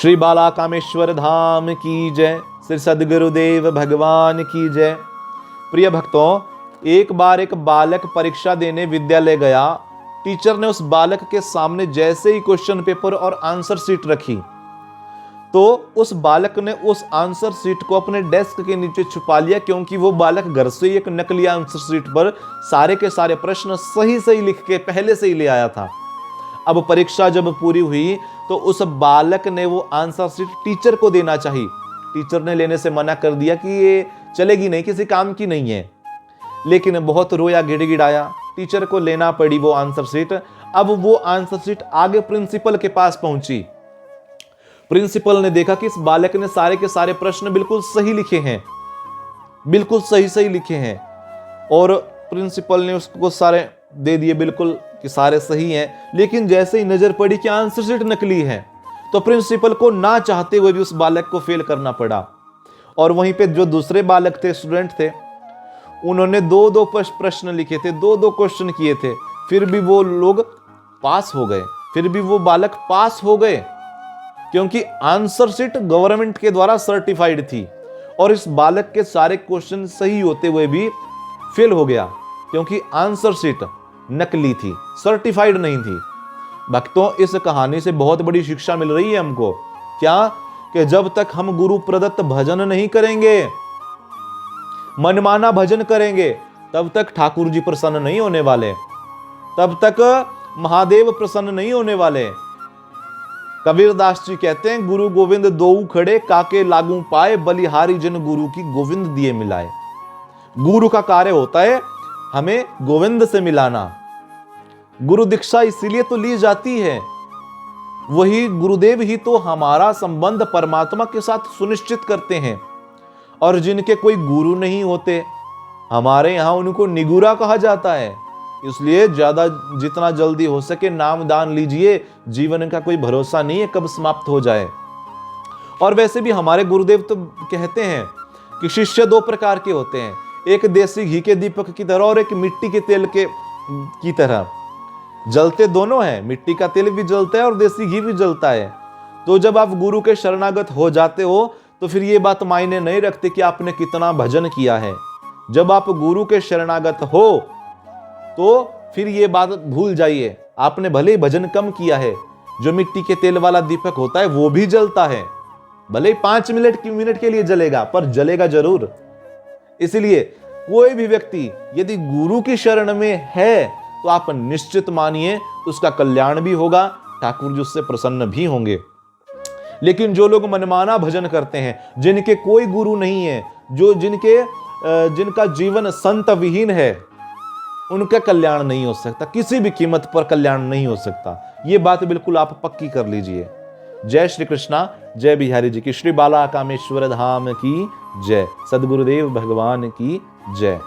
श्री बाला कामेश्वर धाम की जय। श्री सद्गुरुदेव भगवान की जय। प्रिय भक्तों, एक बार एक बालक परीक्षा देने विद्यालय गया। टीचर ने उस बालक के सामने जैसे ही क्वेश्चन पेपर और आंसर शीट रखी तो उस बालक ने उस आंसर शीट को अपने डेस्क के नीचे छुपा लिया, क्योंकि वो बालक घर से ही एक नकली आंसर शीट पर सारे के सारे प्रश्न सही सही लिख के पहले से ही ले आया था। अब परीक्षा जब पूरी हुई तो उस बालक ने वो आंसर शीट टीचर को देना चाहिए। टीचर ने लेने से मना कर दिया कि ये चलेगी नहीं, किसी काम की नहीं है। लेकिन बहुत रोया, गिड़गिड़ाया, टीचर को लेना पड़ी वो आंसर शीट। अब वो आंसर शीट आगे प्रिंसिपल के पास पहुंची। प्रिंसिपल ने देखा कि इस बालक ने सारे के सारे प्रश्न बिल्कुल सही लिखे हैं, बिल्कुल सही सही लिखे हैं, और प्रिंसिपल ने उसको सारे दे दिए बिल्कुल कि सारे सही हैं। लेकिन जैसे ही नजर पड़ी कि आंसर शीट नकली है तो प्रिंसिपल को ना चाहते हुए भी उस बालक को फेल करना पड़ा। और वहीं पे जो दूसरे बालक थे, स्टूडेंट थे, उन्होंने दो दो प्रश्न लिखे थे, दो दो क्वेश्चन किए थे, फिर भी वो लोग पास हो गए, फिर भी वो बालक पास हो गए, क्योंकि आंसर शीट गवर्नमेंट के द्वारा सर्टिफाइड थी। और इस बालक के सारे क्वेश्चन सही होते हुए भी फेल हो गया, क्योंकि आंसर शीट नकली थी, सर्टिफाइड नहीं थी। भक्तों, इस कहानी से बहुत बड़ी शिक्षा मिल रही है हमको। क्या? कि जब तक हम गुरु प्रदत्त भजन नहीं करेंगे, मनमाना भजन करेंगे, तब तक ठाकुर जी प्रसन्न नहीं होने वाले, तब तक महादेव प्रसन्न नहीं होने वाले। कबीरदास जी कहते हैं, गुरु गोविंद दोऊ खड़े, काके लागू पाए, बलिहारी जन गुरु की गोविंद दिए मिलाए। गुरु का कार्य होता है हमें गोविंद से मिलाना। गुरु दीक्षा इसीलिए तो ली जाती है, वही गुरुदेव ही तो हमारा संबंध परमात्मा के साथ सुनिश्चित करते हैं। और जिनके कोई गुरु नहीं होते, हमारे यहां उनको निगुरा कहा जाता है। इसलिए जितना जल्दी हो सके नाम दान लीजिए, जीवन का कोई भरोसा नहीं है कब समाप्त हो जाए। और वैसे भी हमारे गुरुदेव तो कहते हैं कि शिष्य दो प्रकार के होते हैं, एक देसी घी के दीपक की तरह और एक मिट्टी के तेल की तरह। जलते दोनों हैं, मिट्टी का तेल भी जलता है और देसी घी भी जलता है। तो जब आप गुरु के शरणागत हो जाते हो तो फिर ये बात मायने नहीं रखती कि आपने कितना भजन किया है। जब आप गुरु के शरणागत हो तो फिर ये बात भूल जाइए, आपने भले ही भजन कम किया है, जो मिट्टी के तेल वाला दीपक होता है वो भी जलता है, भले ही 5 मिनट के लिए जलेगा, पर जलेगा जरूर। इसलिए कोई भी व्यक्ति यदि गुरु की शरण में है तो आप निश्चित मानिए उसका कल्याण भी होगा, ठाकुर जी उससे प्रसन्न भी होंगे। लेकिन जो लोग मनमाना भजन करते हैं, जिनके कोई गुरु नहीं है, जिनका जीवन संत विहीन है, उनका कल्याण नहीं हो सकता, किसी भी कीमत पर कल्याण नहीं हो सकता। ये बात बिल्कुल आप पक्की कर लीजिए। जय श्री कृष्णा, जय बिहारी जी की। श्री बाला कामेश्वर धाम की जय। सद्गुरुदेव भगवान की जय।